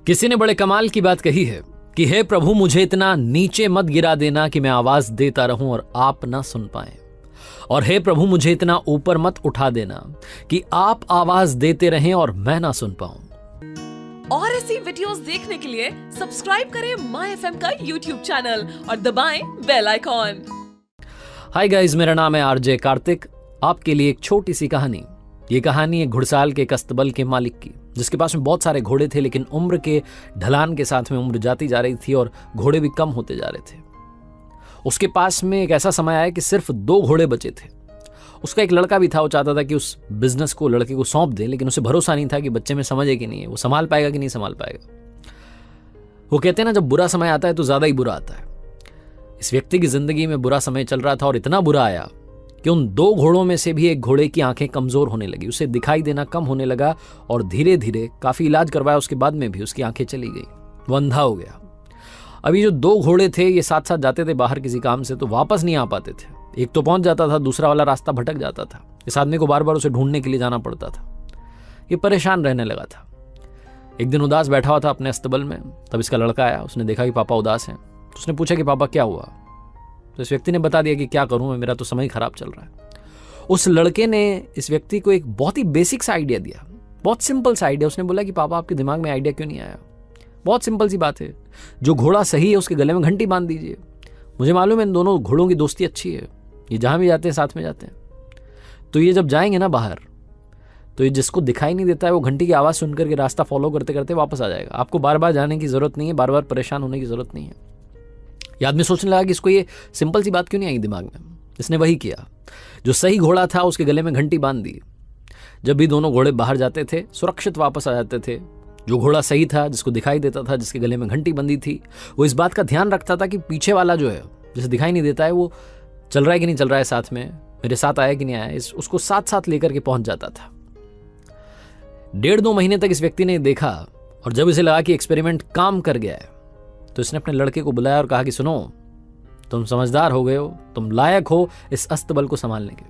किसी ने बड़े कमाल की बात कही है कि हे प्रभु मुझे इतना नीचे मत गिरा देना कि मैं आवाज देता रहूं और आप ना सुन पाए, और हे प्रभु मुझे इतना ऊपर मत उठा देना कि आप आवाज देते रहें और मैं ना सुन पाऊं। और ऐसी वीडियोस देखने के लिए सब्सक्राइब करें माय एफएम का यूट्यूब चैनल और दबाएं बेल आइकॉन। हाय गाइस, मेरा नाम है आरजे कार्तिक। आपके लिए एक छोटी सी कहानी। ये कहानी एक घुड़साल के कस्तबल के मालिक की, जिसके पास में बहुत सारे घोड़े थे, लेकिन उम्र के ढलान के साथ में उम्र जाती जा रही थी और घोड़े भी कम होते जा रहे थे। उसके पास में एक ऐसा समय आया कि सिर्फ 2 घोड़े बचे थे। उसका एक लड़का भी था। वो चाहता था कि उस बिजनेस को लड़के को सौंप दे, लेकिन उसे भरोसा नहीं था कि बच्चे में समझे कि नहीं है, वो संभाल पाएगा कि नहीं संभाल पाएगा। वो कहते हैं ना, जब बुरा समय आता है तो ज्यादा ही बुरा आता है। इस व्यक्ति की जिंदगी में बुरा समय चल रहा था और इतना बुरा आया कि उन 2 घोड़ों में से भी एक घोड़े की आंखें कमजोर होने लगी, उसे दिखाई देना कम होने लगा और धीरे धीरे काफी इलाज करवाया उसके बाद में भी उसकी आंखें चली गई, वो अंधा हो गया। अभी जो 2 घोड़े थे ये साथ साथ जाते थे बाहर किसी काम से, तो वापस नहीं आ पाते थे। एक तो पहुंच जाता था, दूसरा वाला रास्ता भटक जाता था। इस आदमी को बार बार उसे ढूंढने के लिए जाना पड़ता था। ये परेशान रहने लगा था। एक दिन उदास बैठा हुआ था अपने अस्तबल में, तब इसका लड़का आया। उसने देखा कि पापा उदास हैं, तो उसने पूछा कि पापा क्या हुआ। तो इस व्यक्ति ने बता दिया कि क्या करूं, मेरा तो समय खराब चल रहा है। उस लड़के ने इस व्यक्ति को एक बहुत ही बेसिक सा आइडिया दिया, बहुत सिंपल सा आइडिया। उसने बोला कि पापा आपके दिमाग में आइडिया क्यों नहीं आया, बहुत सिंपल सी बात है, जो घोड़ा सही है उसके गले में घंटी बांध दीजिए। मुझे मालूम है इन दोनों घोड़ों की दोस्ती अच्छी है, ये जहां भी जाते हैं साथ में जाते हैं, तो ये जब जाएंगे ना बाहर, तो ये जिसको दिखाई नहीं देता है वो घंटी की आवाज़ सुनकर के रास्ता फॉलो करते करते वापस आ जाएगा। आपको बार बार जाने की जरूरत नहीं है, बार बार परेशान होने की जरूरत नहीं है। ये आदमी सोचने लगा कि इसको ये सिंपल सी बात क्यों नहीं आई दिमाग में। इसने वही किया, जो सही घोड़ा था उसके गले में घंटी बांध दी। जब भी दोनों घोड़े बाहर जाते थे सुरक्षित वापस आ जाते थे। जो घोड़ा सही था, जिसको दिखाई देता था, जिसके गले में घंटी बंधी थी, वो इस बात का ध्यान रखता था कि पीछे वाला जो है, जिसे दिखाई नहीं देता है, वो चल रहा है कि नहीं चल रहा है, साथ में मेरे साथ आया कि नहीं आया, उसको साथ साथ लेकर के पहुंच जाता था। 1.5-2 महीने तक इस व्यक्ति ने देखा, और जब इसे लगा कि एक्सपेरिमेंट काम कर गया है, तो इसने अपने लड़के को बुलाया और कहा कि सुनो, तुम समझदार हो गए हो, तुम लायक हो इस अस्तबल को संभालने के।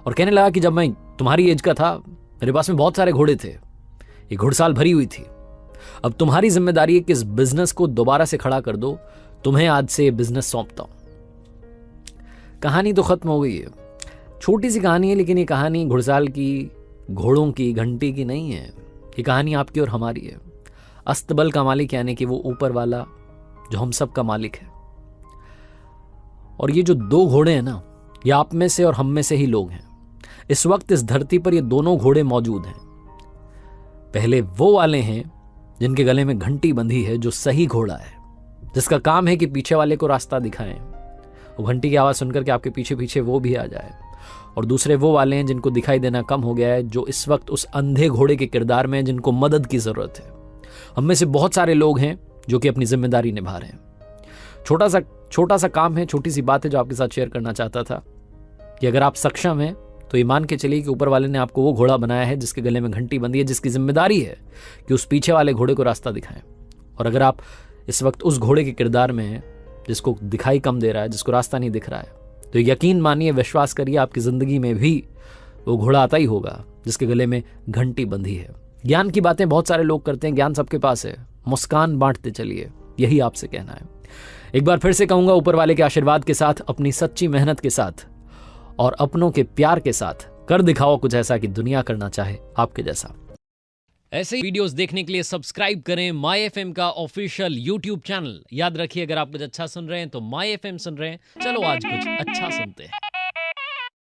और कहने लगा कि जब मैं तुम्हारी एज का था, मेरे पास में बहुत सारे घोड़े थे, ये घुड़साल भरी हुई थी। अब तुम्हारी जिम्मेदारी है कि इस बिजनेस को दोबारा से खड़ा कर दो। तुम्हें आज से ये बिजनेस सौंपता हूं। कहानी तो खत्म हो गई है। छोटी सी कहानी है, लेकिन ये कहानी घुड़साल की, घोड़ों की, घंटी की नहीं है। ये कहानी आपकी और हमारी है। अस्तबल का मालिक यानी कि वो ऊपर वाला जो हम सब का मालिक है। और ये जो 2 घोड़े हैं ना, ये आप में से और हम में से ही लोग हैं। इस वक्त इस धरती पर ये दोनों घोड़े मौजूद हैं। पहले वो वाले हैं जिनके गले में घंटी बंधी है, जो सही घोड़ा है, जिसका काम है कि पीछे वाले को रास्ता दिखाएं, वो घंटी की आवाज सुनकर के आपके पीछे पीछे वो भी आ जाए। और दूसरे वो वाले हैं जिनको दिखाई देना कम हो गया है, जो इस वक्त उस अंधे घोड़े के किरदार में, जिनको मदद की जरूरत है। हम में से बहुत सारे लोग हैं जो कि अपनी जिम्मेदारी निभा रहे हैं। छोटा सा काम है, छोटी सी बात है जो आपके साथ शेयर करना चाहता था कि अगर आप सक्षम हैं तो ये मान के चलिए कि ऊपर वाले ने आपको वो घोड़ा बनाया है जिसके गले में घंटी बंधी है, जिसकी जिम्मेदारी है कि उस पीछे वाले घोड़े को रास्ता दिखाएं। और अगर आप इस वक्त उस घोड़े के किरदार में हैं जिसको दिखाई कम दे रहा है, जिसको रास्ता नहीं दिख रहा है, तो यकीन मानिए, विश्वास करिए, आपकी जिंदगी में भी वो घोड़ा आता ही होगा जिसके गले में घंटी बंधी है। ज्ञान की बातें बहुत सारे लोग करते हैं, ज्ञान सबके पास है, मुस्कान बांटते चलिए, यही आपसे कहना है। एक बार फिर से कहूंगा, ऊपर वाले के आशीर्वाद के साथ, अपनी सच्ची मेहनत के साथ और अपनों के प्यार के साथ कर दिखाओ कुछ ऐसा कि दुनिया करना चाहे आपके जैसा। ऐसे ही वीडियोस देखने के लिए सब्सक्राइब करें माय एफएम का ऑफिशियल यूट्यूब चैनल। याद रखिए, अगर आप कुछ अच्छा सुन रहे हैं तो माय एफएम सुन रहे हैं। चलो आज कुछ अच्छा सुनते हैं।